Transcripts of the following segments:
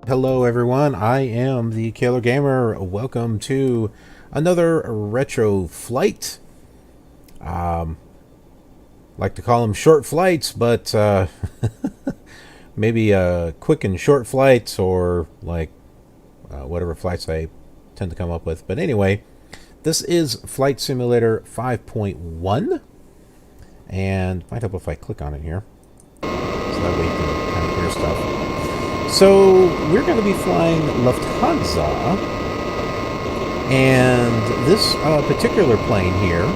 Hello everyone, I am the KILR Gamer. Welcome to another retro flight. Like to call them short flights, but maybe quick and short flights, or like whatever flights I tend to come up with. But anyway, this is Flight Simulator 5.1, and might help if I click on it here, so that way you can kind of hear stuff. So we're going to be flying Lufthansa, and this particular plane here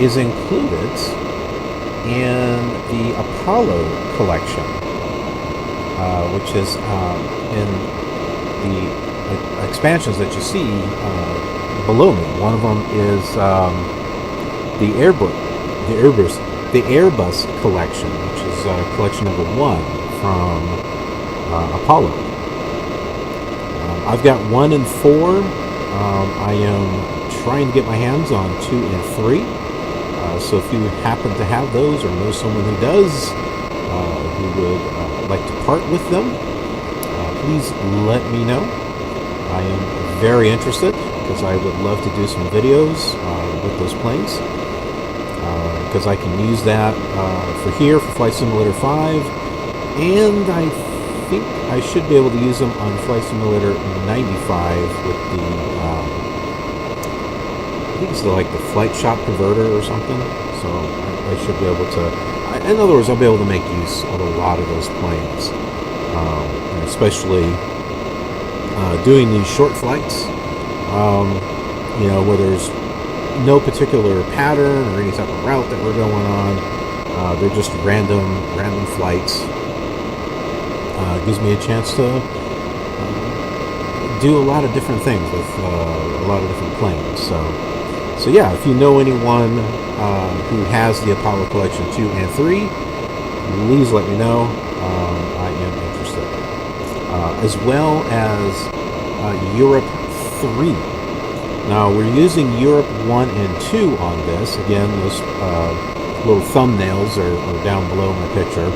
is included in the Apollo collection, which is in the expansions that you see below me. One of them is the Airbus collection, which is collection number 1 from Apollo. I've got 1 and 4. I am trying to get my hands on 2 and 3. So if you happen to have those, or know someone who does, who would like to part with them, please let me know. I am very interested, because I would love to do some videos with those planes, because I can use that for here, for Flight Simulator 5, and I think I should be able to use them on Flight Simulator 95 with the, I think it's like the flight shop converter or something. So I should be able to, in other words, I'll be able to make use of a lot of those planes, and especially doing these short flights, you know, where there's no particular pattern or any type of route that we're going on. They're just random flights. Gives me a chance to do a lot of different things with a lot of different planes. So yeah, if you know anyone who has the Apollo Collection 2 and 3, please let me know. I am interested. As well as Europe 3. Now, we're using Europe 1 and 2 on this. Again, those little thumbnails are down below my picture.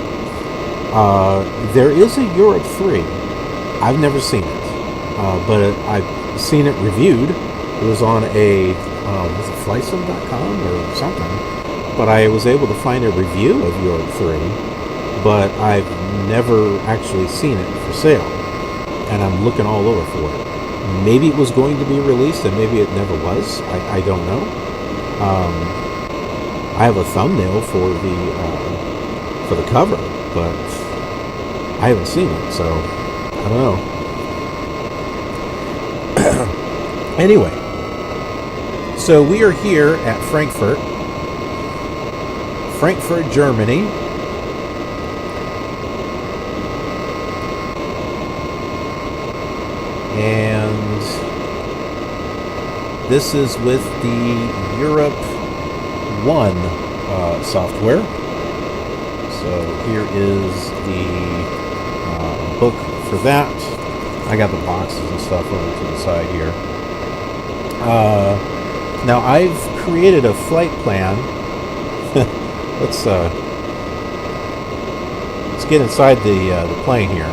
There is a Europe 3. I've never seen it, but I've seen it reviewed. It was on a, was it flightsim.com or something, but I was able to find a review of Europe 3, but I've never actually seen it for sale, and I'm looking all over for it. Maybe it was going to be released, and maybe it never was. I don't know. I have a thumbnail for the cover, but I haven't seen it, so I don't know. Anyway, so we are here at Frankfurt, Germany. And this is with the Europe 1 software. So here is the book for that. I got the boxes and stuff over to the side here. Now I've created a flight plan. let's get inside the plane here.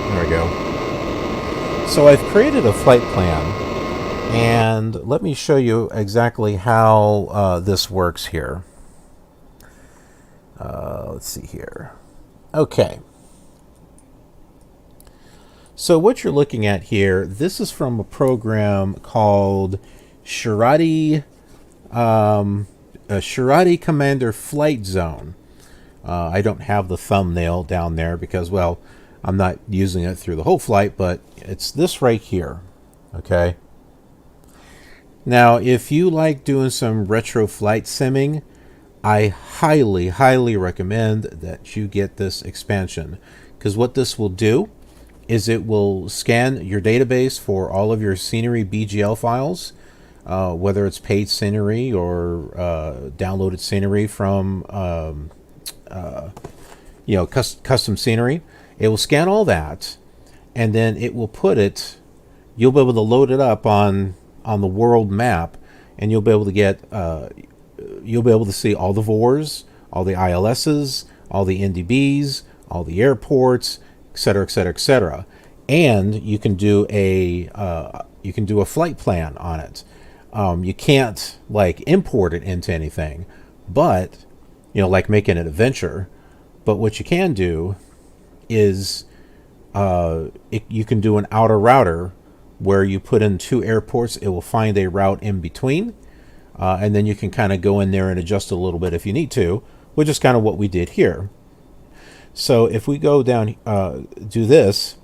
There we go. So I've created a flight plan, and let me show you exactly how this works here. Let's see here. Okay. So what you're looking at here, this is from a program called Schiratti, Schiratti Commander Flight Zone. I don't have the thumbnail down there because, well, I'm not using it through the whole flight, but it's this right here. Okay. Now, if you like doing some retro flight simming, I highly, highly recommend that you get this expansion, because what this will do is it will scan your database for all of your scenery BGL files, whether it's paid scenery or downloaded scenery from you know, custom scenery. It will scan all that, and then it will put it, you'll be able to load it up on the world map, and you'll be able to get you'll be able to see all the VORs, all the ILSs, all the NDBs, all the airports, cetera, et cetera, et cetera. And you can do a flight plan on it. You can't like import it into anything, but like making an adventure. But what you can do is you can do an outer router where you put in 2 airports. It will find a route in between, and then you can kind of go in there and adjust a little bit if you need to, which is kind of what we did here. So if we go down, do this.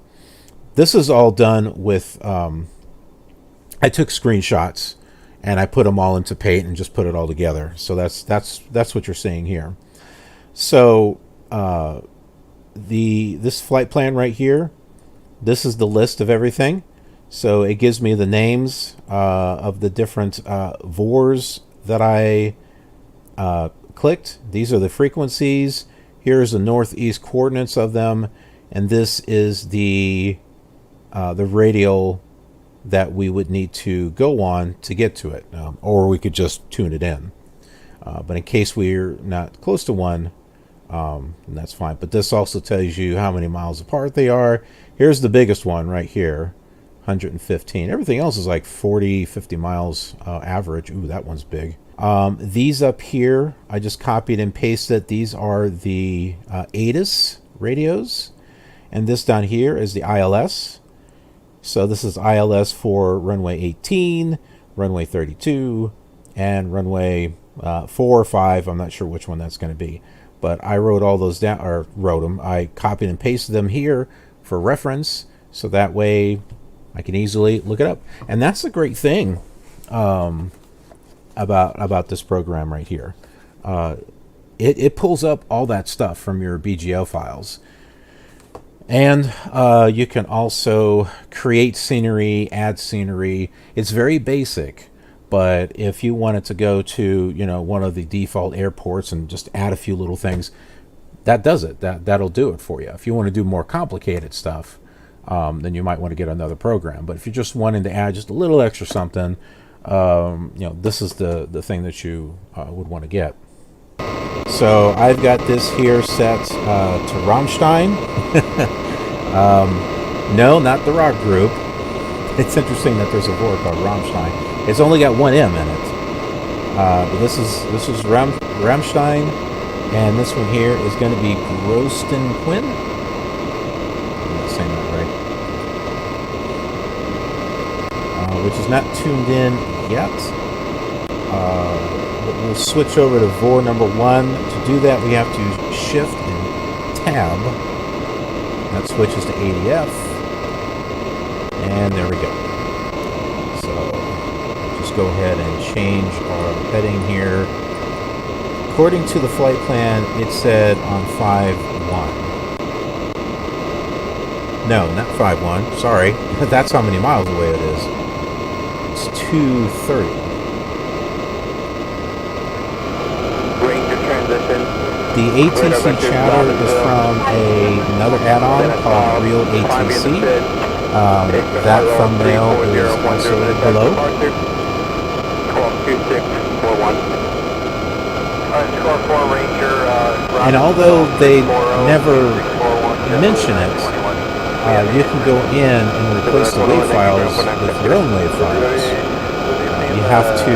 This is all done with, I took screenshots and I put them all into Paint and just put it all together. So that's what you're seeing here. So this flight plan right here, this is the list of everything. So it gives me the names of the different VORs that I clicked. These are the frequencies. Here's the northeast coordinates of them, and this is the radial that we would need to go on to get to it, or we could just tune it in. But in case we're not close to one, that's fine. But this also tells you how many miles apart they are. Here's the biggest one right here, 115. Everything else is like 40, 50 miles average. Ooh, that one's big. These up here, I just copied and pasted. These are the ATIS radios. And this down here is the ILS. So this is ILS for runway 18, runway 32, and runway 4 or 5. I'm not sure which one that's going to be. But I wrote all those down, or wrote them. I copied and pasted them here for reference. So that way I can easily look it up. And that's the great thing about this program right here. It pulls up all that stuff from your BGO files. And you can also create scenery, add scenery. It's very basic, but if you wanted to go to one of the default airports and just add a few little things, that does it. That'll do it for you. If you want to do more complicated stuff, then you might want to get another program. But if you're just wanting to add just a little extra something, this is the thing that you would want to get. So I've got this here set to Rammstein. No, not the rock group. It's interesting that there's a VOR called Rammstein. It's only got one M in it. But this is Rammstein, and this one here is going to be Grosten Quinn. I'm not saying that right. Which is not tuned in yet. But we'll switch over to VOR number 1. To do that, we have to shift and tab. That switches to EDDF. And there we go. So just go ahead and change our heading here. According to the flight plan, it said on 5-1. No, not 5-1. Sorry. That's how many miles away it is. It's 230. The ATC chatter is from another add-on called RealATC. That thumbnail is also below. And although they never mention it, you can go in and replace the WAV files with your own WAV files. You have to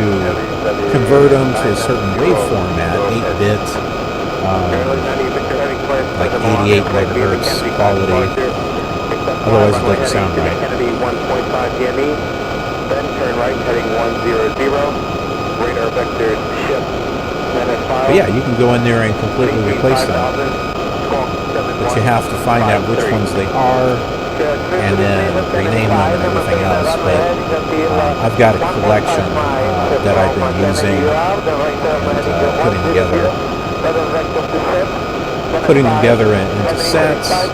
convert them to a certain WAV format, 8-bit, like 88 megahertz quality. Otherwise, it doesn't sound right. But yeah, you can go in there and completely replace them. But you have to find out which ones they are, and then rename them and everything else. But I've got a collection that I've been using and putting together into sets, and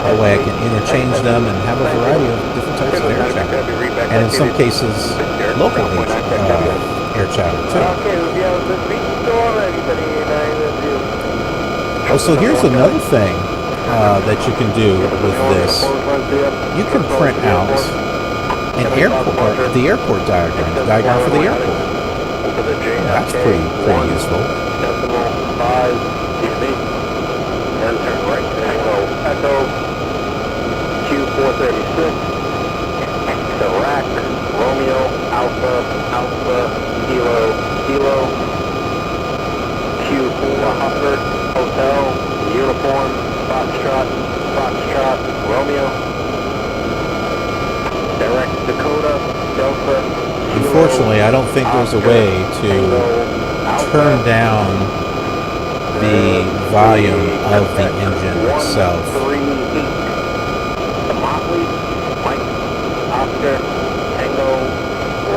that way I can interchange them and have a variety of different types of air chatter, and in some cases local air chatter too. Oh, so here's another thing that you can do with this. You can print out an airport, the airport diagram, the diagram for the airport. That's pretty useful. Echo, Q436, Iraq, Romeo, Alpha, Alpha, Kilo, Kilo, Q4 Hopper, Hotel, Uniform, Foxtrot, Foxtrot, Romeo, Direct Dakota, Delta, Kilo, Unfortunately, I don't think there's a way to turn down the volume of the engine itself. 138. The Motley, Mike, Oscar, Tango,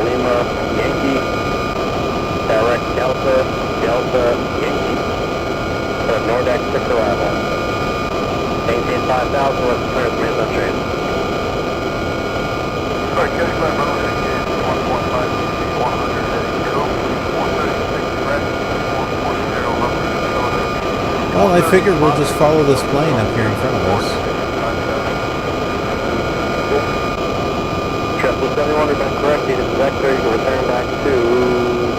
Lima, Yankee, Direct Delta, Delta, Yankee. Nordex 6 arrival. Maintain 5,000, let's turn it to unchanged. Sorry, Kelly 500, 1.5, 100, heading to 436 west, 440, Humber, Well, I figured we'll just follow this plane up here in front of us. Shep, with 71, we've been correct, Edith Vector, you can return back to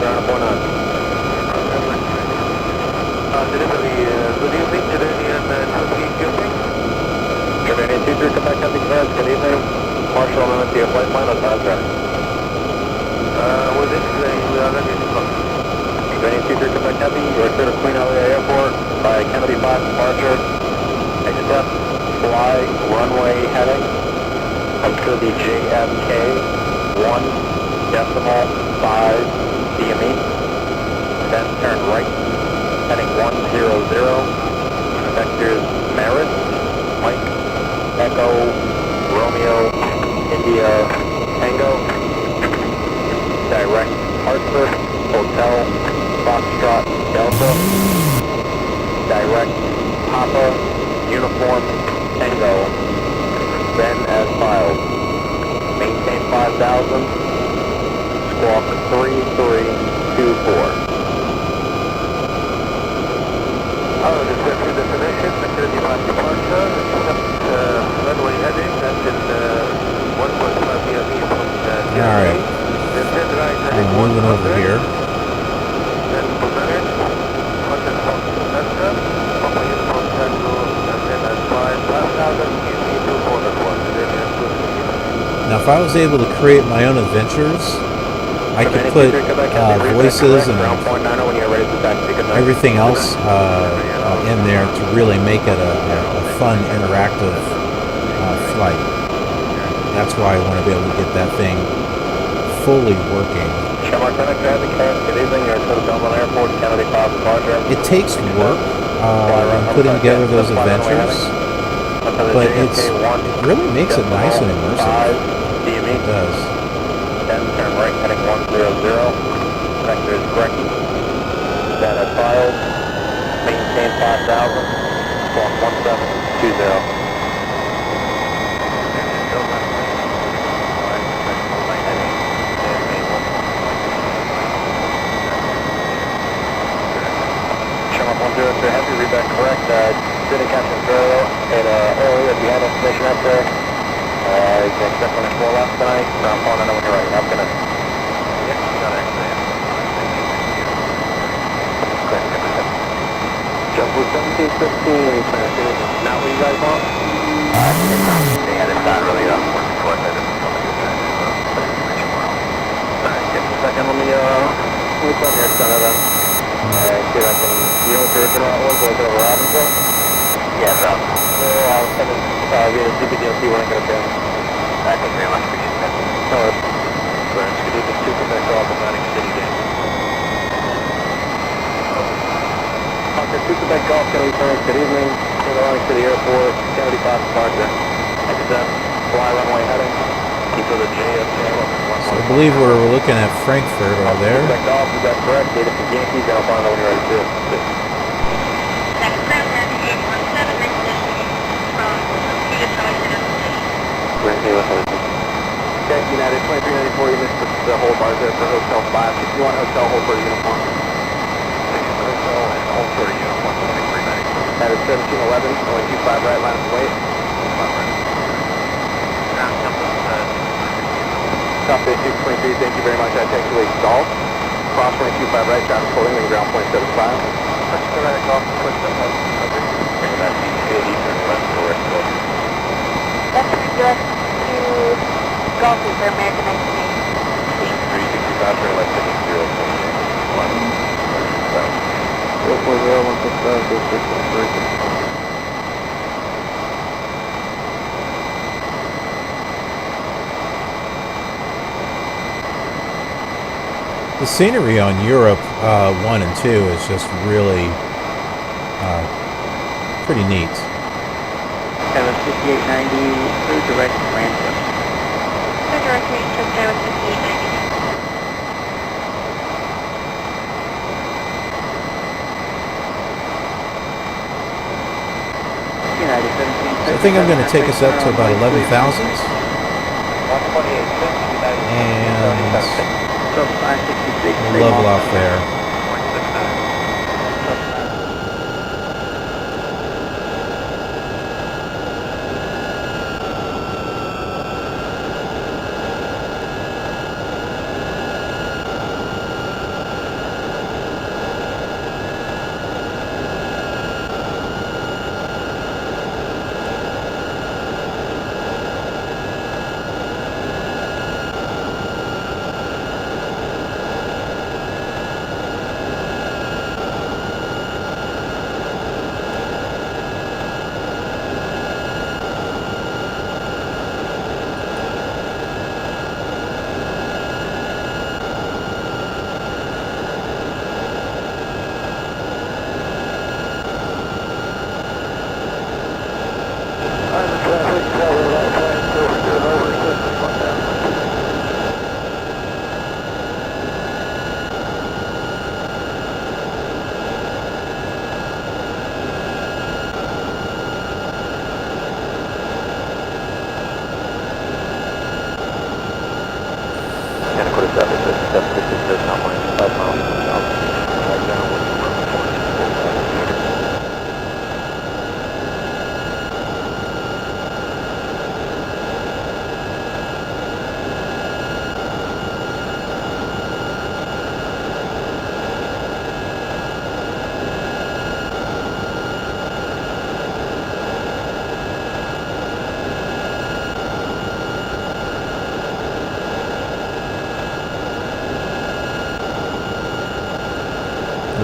ground point 9. Delivery, good evening, Jordanian 28 Jumping. Jordanian 23, come back, heavy cars, good evening. Marshall, I'm to your flight plan, let's pass ready. With this plane, we are ready to come. Jordanian 23, come back, heavy, you are clear to Queen Alia Airport by Kennedy 5 departure. Accept, fly, runway heading up to the JFK 1.5 DME. Then turn right, heading 100. Vectors Merit, Mike, Echo, Romeo, India, Tango. Direct Hartford, Hotel, Foxtrot, Delta. Direct Papa, Uniform, Tango. Then as filed. Maintain 5,000. Squawk 3324. Description definition, Kennedy 5 departure, accept runway heading until 1.5 DME from Alright. Then turn right heading I'm moving over here. Then Merit, Hotel Delta, Papa Uniform Tango, and then as 5,000 DME to 4.1. Now, if I was able to create my own adventures, I could put voices and everything else in there to really make it a fun, interactive flight. That's why I want to be able to get that thing fully working. It takes work putting together those adventures, but it really makes it nice and immersive. It does. Then turn right, heading 100. Vector is correct. Then as filed. Maintain 5,000. Squawk 1720. Shep up 10 for heavy, read back correct. City Captain Zero, and earlier if you have information up there, you can expect 24 left tonight. Ground phone, I know when you're ready. I'm gonna. Yes, you got it. Jump with 1715, now what do you guys want? Yeah, it's not really up. Of course, I didn't come to Alright, give me a second, let me call your center then. See if I can, you know what your original route was? Was it over Robbinsville? Yeah, Rob. So I'll send it via CPDLC when I get a chance. Thank you very much. Appreciate that. No worries. Grants, good evening, 2 Quebec Golf, Atlantic City Day. Hunter, 2 Quebec Golf, Kennedy Farms, good evening. Atlantic City Airport, Kennedy 5 departure. Accept, fly runway heading. Keep to the JFK. So I believe we're looking at Frankfurt over there. 2 Quebec Golf, is that correct? Data for Yankees, ground phone, I know when you're ready to. Okay, United 2394, you missed the hold bars there for Hotel 5. If you want Hotel, hold for the uniform. Hotel and hold for the uniform, 2394. That is 1711, only 25 right, line of wait. Copy 623, thank you very much. I take away Golf. Cross 25 right, traffic holding, and ground point 75. Touch the right off, push the left, cover. That's the Eastern West. west coast. That's direct to Gulf for American 1980. Vision 365 for left heading 0.1. 040-165, The scenery on Europe 1 and 2 is just really pretty neat. 75890 through direct Frankfurt. The direct range of 75890. United 17. So I think I'm going to take us up to about 11,000. 128, And Sub 566. we'll level off there.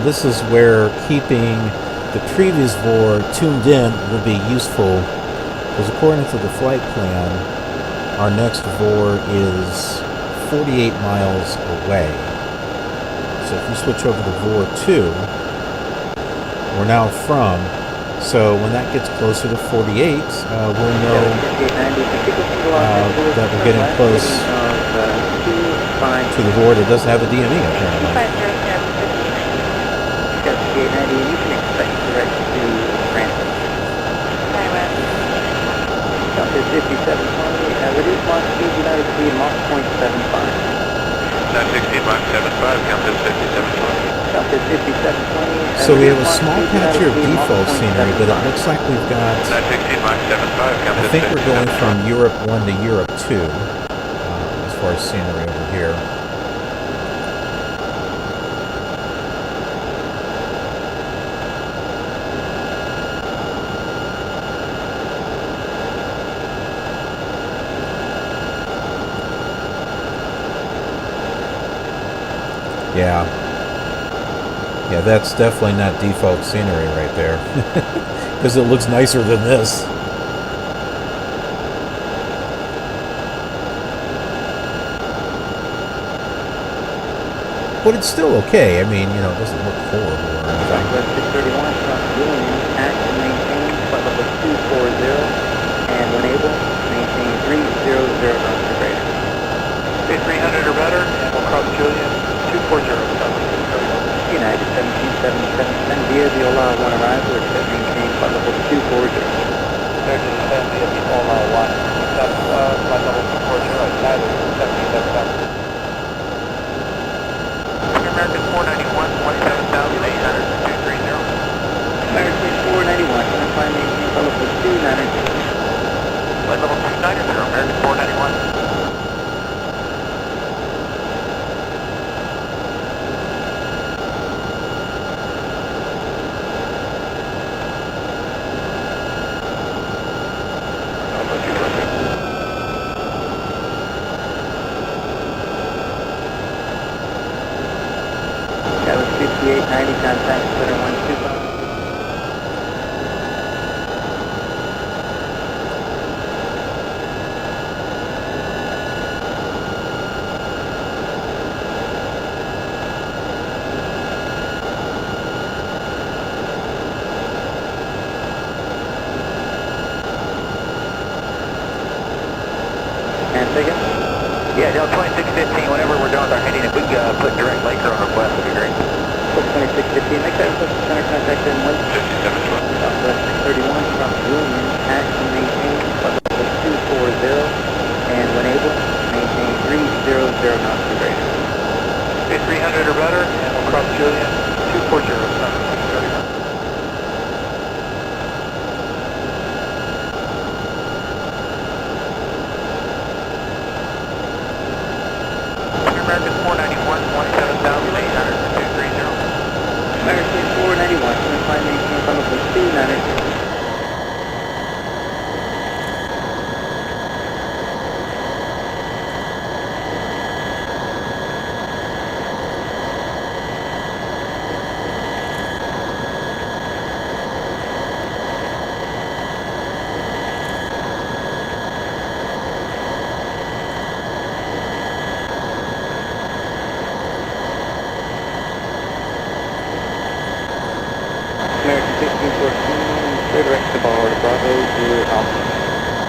This is where keeping the previous VOR tuned in will be useful, because according to the flight plan, our next VOR is 48 miles away. So if we switch over to VOR 2, we're now from, so when that gets closer to 48, we'll know that we're getting close to the VOR that doesn't have a DME apparently. 5890, and you can expect direct to Frankfurt. Southwest 5720, reduce launch speed, United speed, Mach 0.75. 916 Mach 75, Compass 5720. Southwest 5720. So we have a small patch here of default scenery, but it looks like we've got, 916 Mach 75, Compass I think we're going from Europe 1 to Europe 2, as far as scenery over here. Yeah, that's definitely not default scenery right there, because it looks nicer than this. But it's still okay. I mean, you know, it doesn't look horrible or anything. Southwest 631, South William, act and maintain, flight level 240, and when able, maintain 300 knots per greater. Say 300 or better, and we'll cross Julian 240, Southwest 631. United 1777, via the Ola 1 arrival, except maintain flight level 240. There's a via the Ola 1. That's flight level 240, United 1777. American 491, 27,800, 230. American 491, and climb maintain flight level 290. Flight level 290, American 491. 5890, contact center 125. And ticket? Yeah, Del 2615, whenever we're done with our heading, if we can put direct Laker on request, that'd be great. 2615, make that request to center contact in 157 Southwest 631, from Julian, at and maintain flight level 240, and when able, maintain 300 knots per rating. Okay, 300 or better, and we'll cross Julian 240, Southwest 631. American 491, 27,800 for 230. American 491, climb maintain flight level 290. American 1614, clear direct to bar, Bravo, Zulu, Alpha.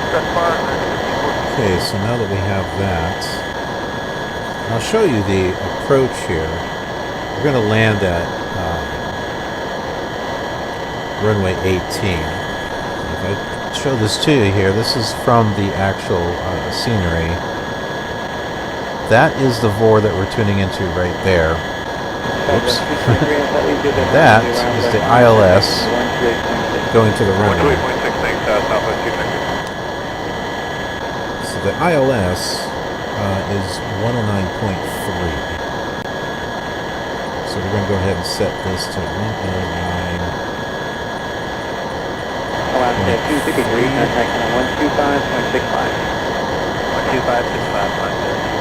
Press bar, American 1514. Okay, so now that we have that, I'll show you the approach here. We're going to land at runway 18. If I show this to you here, this is from the actual scenery. That is the VOR that we're tuning into right there. Oops. That is the ILS going to the runway. 28.6, Southwest 260. So the ILS is 109.3. So we're going to go ahead and set this to 109. Alaska 253, contact 125.65. 12565.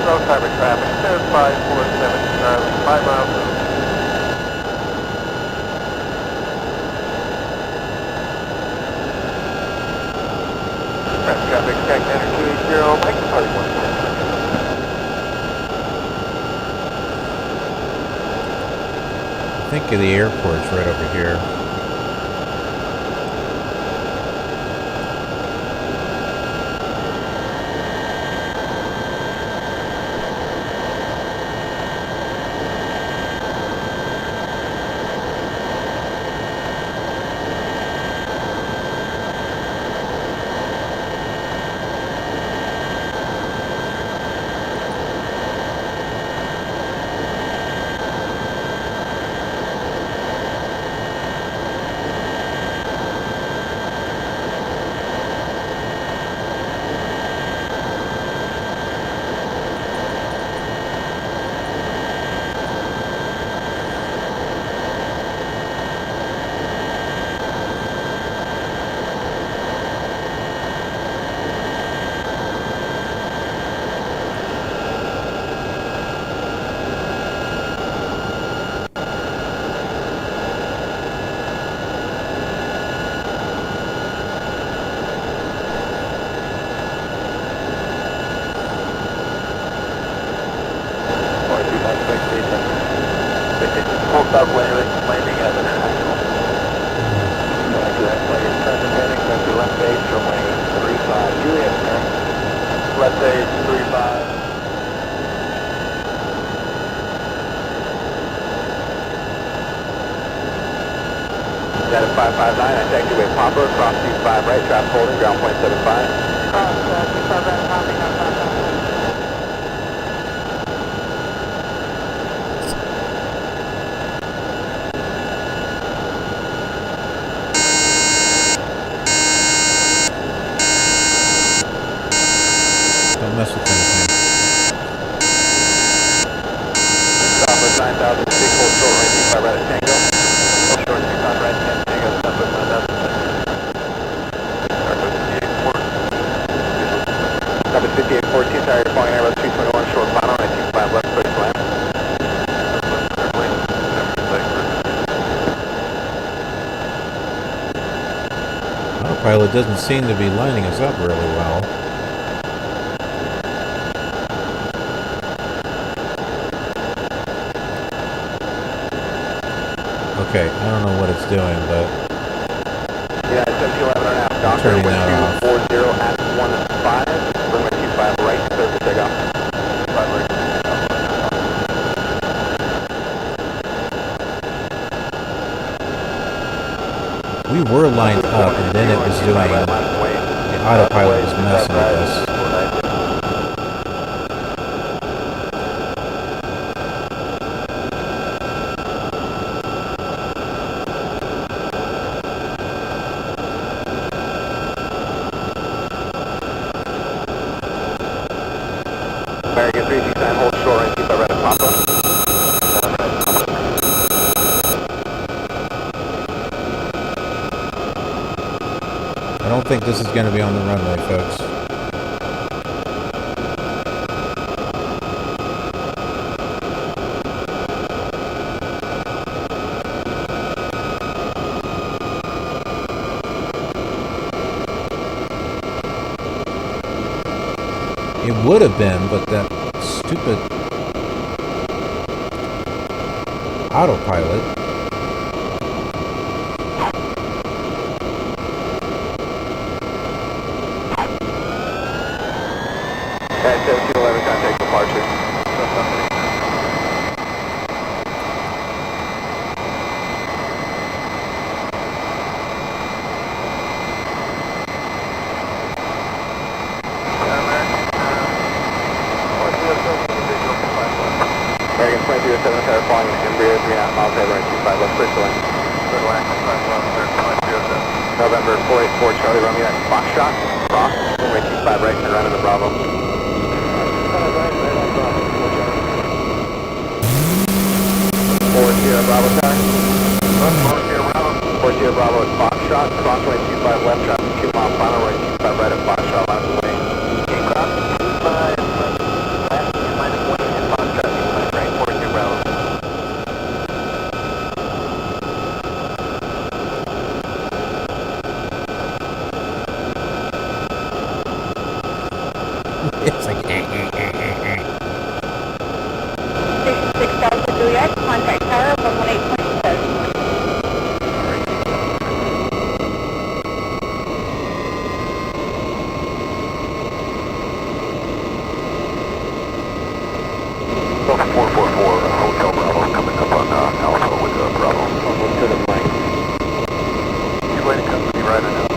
Road cyber traffic, 547 Charlie, 5 miles road. Press traffic, check enter 280, make departure 110. I think the airport's right over here. Stop landing at International. Direct flight is present heading, that's your left base, runway 35. Juliet, man. Left base 35. That is 559, I taxiway Popper, cross 25 right, traffic holding, ground point 75. Cross 25 right, copy, now 555. hold short, right 25 right at Tango. Hold short, 6 on right 10 Tango, step with my left. Number 5814, sorry, you're flying Airbus 321, short final, right 25 left, clear to land. Autopilot doesn't seem to be lining us up really well. Okay, I don't know what it's doing, but yeah, 1711 and a half, I'm Doctor, turning wind that off. 240 at 15, runway 25 right, clear for takeoff. 25 right. We were lined up, and then it was doing, the autopilot was messing with us. American 369, hold short right, keep that right at Papa. I don't think this is going to be on the runway, folks. It would have been, but that stupid autopilot. At 1711, contact departure. American 207, tower flying Embraer 3.5 miles over at 25 left, clear to land. Good land, 207. November 484 Charlie Romeo at Foxtrot, Rock, runway 25 right, turn around into Bravo. 40 Bravo tower. 40 Bravo at Foxtrot, crossway 25 left, traffic 2 mile final, right 25 right at Foxtrot, line of the wing. Game cross, 25 left, minus 1 and Foxtrot, 25 right, 40 Bravo. It's like, 6,000 Juliet, contact tower, 118.7. Delta 444, Hotel Bravo, coming up on Alpha with Bravo. Almost to the flank. He's waiting company right on Alpha.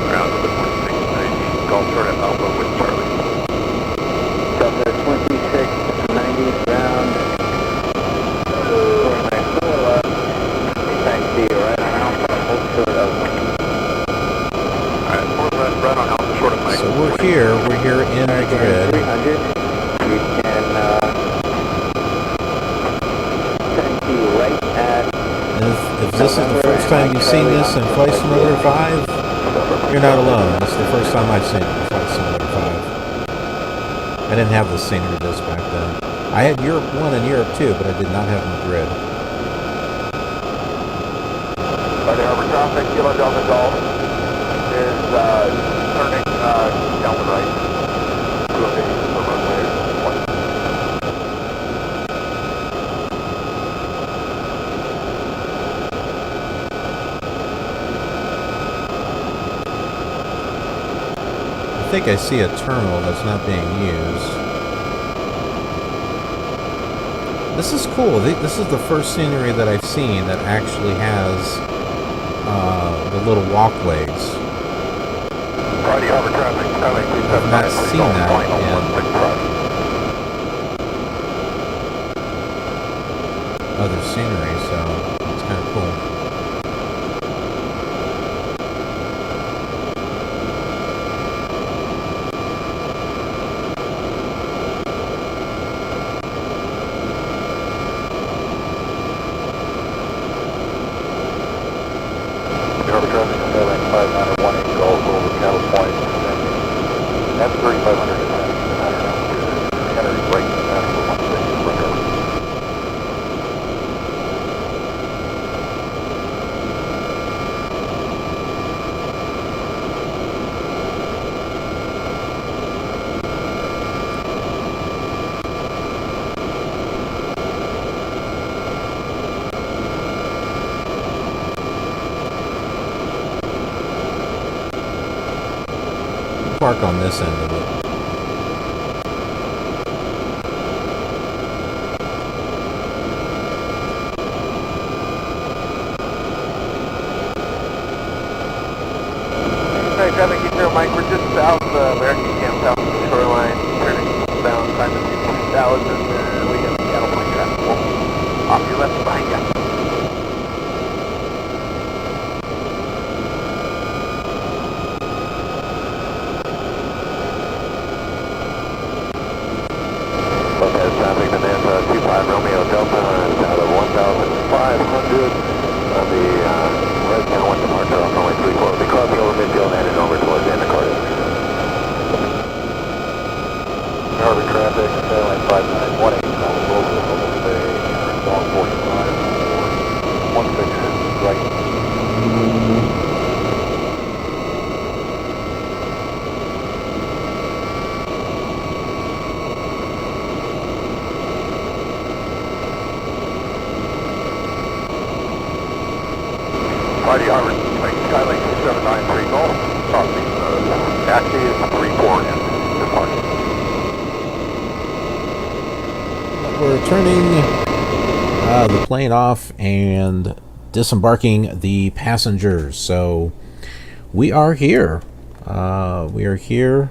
Ground to the 1690, Golf short at Alpha with Charlie. Delta 2690 ground. Thanks to you, right on Alpha, hold short of Mike. Alright, forward left, right on Alpha, short of Mike. so we're here in Madrid. 300. We can send to you right at. If this is the first time you've seen this in Flight Simulator 5, you're not alone. It's the first time I've seen it in Flight Simulator 5. I didn't have the scenery disc back then. I had Europe 1 and Europe 2, but I did not have Madrid. By the harbor traffic, Kilo Delta Golf is turning down the right. 208 for runway 1. I think I see a terminal that's not being used. This is cool. This is the first scenery that I've seen that actually has the little walkways. Friday harbor traffic, Skylink 279. I've not seen that scenery, so it's kind of cool. Harbor traffic on Airline 5918 Golf over Cattle Point. That's 3,500 descending to the pattern altitude. Entering braking pattern for 16 front cover. Park on this end of it. Hey, traffic, East Mike, we're just south of American Camp, south of the shoreline, turning down, time to 2,000, and we got the Cattle Point traffic. Off your left behind you. Left-hand traffic, Bonanza 25 Romeo Delta is out of 1,500 on the right downwind departure off runway 34. We'll be crossing over midfield and heading over towards Anacortes. Harbor traffic, Airline 5918, calling over the Hobo Bay, entering zone 45 for 16 right. Friday Harbor, Skylake 2793 Golf, crossing taxi is 34 in departure. We're turning the plane off and disembarking the passengers. So we are here. We are here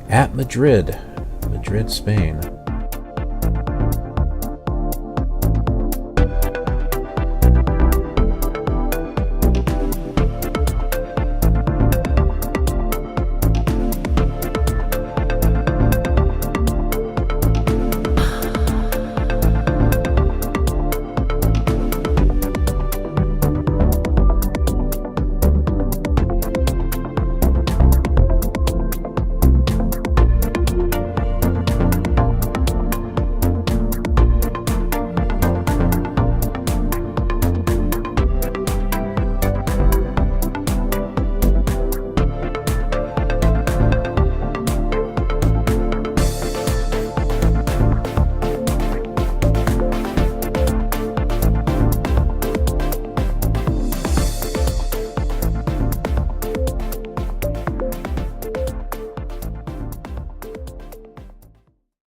at Madrid, Spain.